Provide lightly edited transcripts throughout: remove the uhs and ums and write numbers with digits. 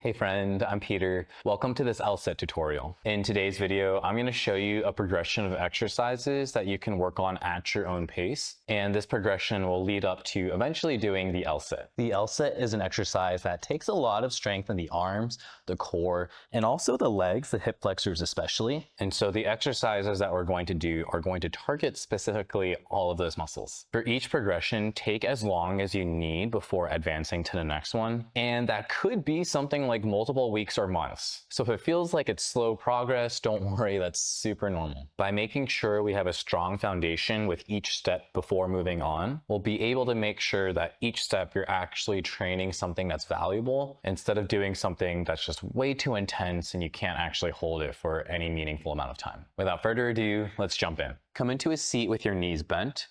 Hey friend, I'm Peter. Welcome to this LSAT tutorial. In today's video, I'm going to show you a progression of exercises that you can work on at your own pace. And this progression will lead up to eventually doing the LSAT. The LSAT is an exercise that takes a lot of strength in the arms, the core, and also the legs, the hip flexors especially. And so the exercises that we're going to do are going to target specifically all of those muscles. For each progression, take as long as you need before advancing to the next one. And that could be something like multiple weeks or months. So if it feels like it's slow progress, don't worry, that's super normal. By making sure we have a strong foundation with each step before moving on, we'll be able to make sure that each step you're actually training something that's valuable instead of doing something that's just way too intense and you can't actually hold it for any meaningful amount of time. Without further ado, let's jump in. Come into a seat with your knees bent.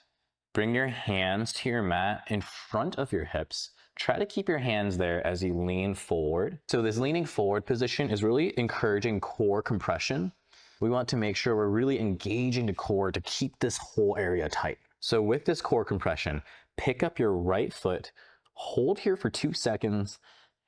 Bring your hands to your mat in front of your hips. Try to keep your hands there as you lean forward. So this leaning forward position is really encouraging core compression. We want to make sure we're really engaging the core to keep this whole area tight. So with this core compression, pick up your right foot, hold here for 2 seconds,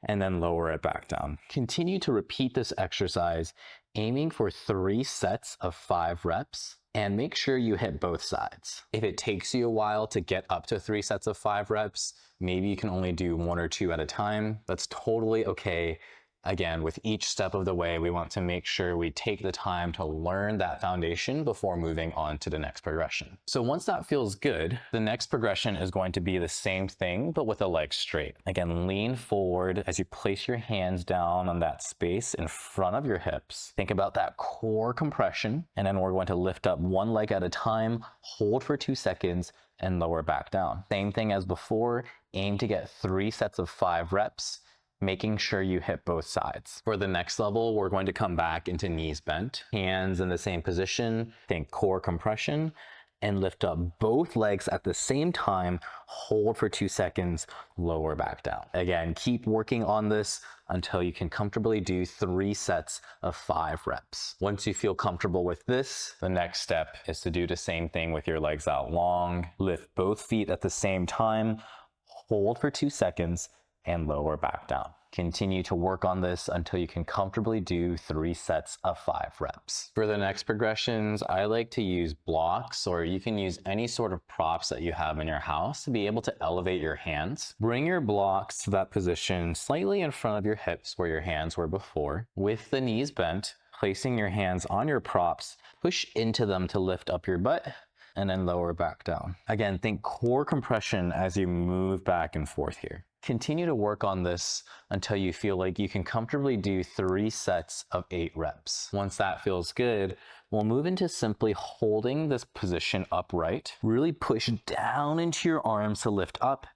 and then lower it back down. Continue to repeat this exercise, aiming for 3 sets of 5 reps. And make sure you hit both sides. If it takes you a while to get up to 3 sets of 5 reps, maybe you can only do 1 or 2 at a time. That's totally okay. Again, with each step of the way, we want to make sure we take the time to learn that foundation before moving on to the next progression. So once that feels good, the next progression is going to be the same thing, but with the legs straight. Again, lean forward as you place your hands down on that space in front of your hips. Think about that core compression, and then we're going to lift up one leg at a time, hold for 2 seconds, and lower back down. Same thing as before, aim to get 3 sets of 5 reps, making sure you hit both sides. For the next level, we're going to come back into knees bent, hands in the same position, think core compression, and lift up both legs at the same time, hold for 2 seconds, lower back down. Again, keep working on this until you can comfortably do 3 sets of 5 reps. Once you feel comfortable with this, the next step is to do the same thing with your legs out long, lift both feet at the same time, hold for 2 seconds, and lower back down. Continue to work on this until you can comfortably do 3 sets of 5 reps. For the next progressions, I like to use blocks, or you can use any sort of props that you have in your house to be able to elevate your hands. Bring your blocks to that position slightly in front of your hips where your hands were before. With the knees bent, placing your hands on your props, push into them to lift up your butt, and then lower back down. Again, think core compression as you move back and forth here. Continue to work on this until you feel like you can comfortably do 3 sets of 8 reps. Once that feels good, we'll move into simply holding this position upright. Really push down into your arms to lift up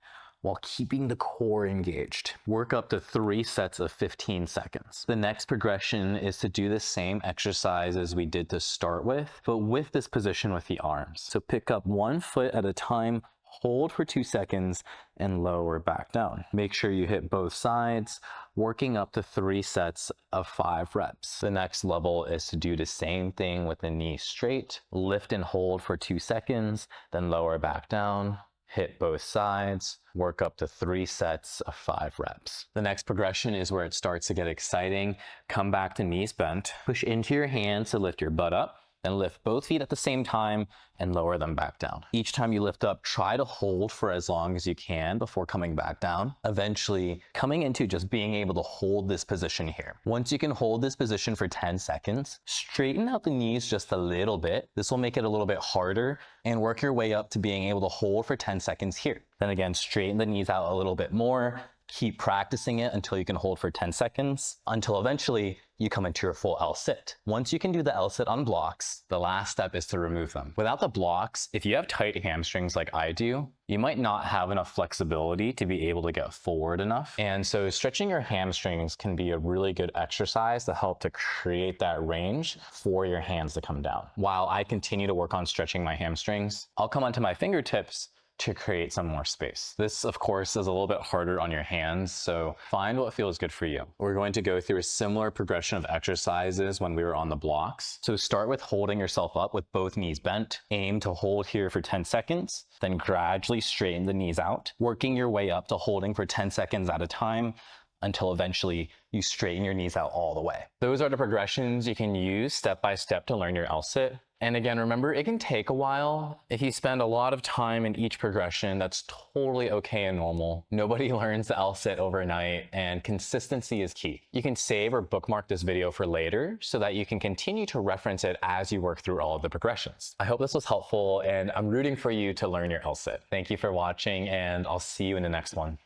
while keeping the core engaged. Work up to 3 sets of 15 seconds. The next progression is to do the same exercise as we did to start with, but with this position with the arms. So pick up 1 foot at a time, hold for 2 seconds, and lower back down. Make sure you hit both sides, working up to 3 sets of 5 reps. The next level is to do the same thing with the knees straight, lift and hold for 2 seconds, then lower back down, hit both sides, work up to 3 sets of 5 reps. The next progression is where it starts to get exciting. Come back to knees bent, push into your hands to lift your butt up, then lift both feet at the same time and lower them back down. Each time you lift up, try to hold for as long as you can before coming back down. Eventually, coming into just being able to hold this position here. Once you can hold this position for 10 seconds, straighten out the knees just a little bit. This will make it a little bit harder, and work your way up to being able to hold for 10 seconds here. Then again, straighten the knees out a little bit more. Keep practicing it until you can hold for 10 seconds, until eventually you come into your full L-sit. Once you can do the L-sit on blocks, the last step is to remove them. Without the blocks, if you have tight hamstrings like I do, you might not have enough flexibility to be able to get forward enough. And so stretching your hamstrings can be a really good exercise to help to create that range for your hands to come down. While I continue to work on stretching my hamstrings, I'll come onto my fingertips to create some more space. This, of course, is a little bit harder on your hands, so find what feels good for you. We're going to go through a similar progression of exercises when we were on the blocks. So start with holding yourself up with both knees bent. Aim to hold here for 10 seconds, then gradually straighten the knees out, working your way up to holding for 10 seconds at a time, until eventually you straighten your knees out all the way. Those are the progressions you can use step by step to learn your L-sit. And again, remember, it can take a while. If you spend a lot of time in each progression, that's totally okay and normal. Nobody learns the L-sit overnight, and consistency is key. You can save or bookmark this video for later so that you can continue to reference it as you work through all of the progressions. I hope this was helpful, and I'm rooting for you to learn your L-sit. Thank you for watching, and I'll see you in the next one.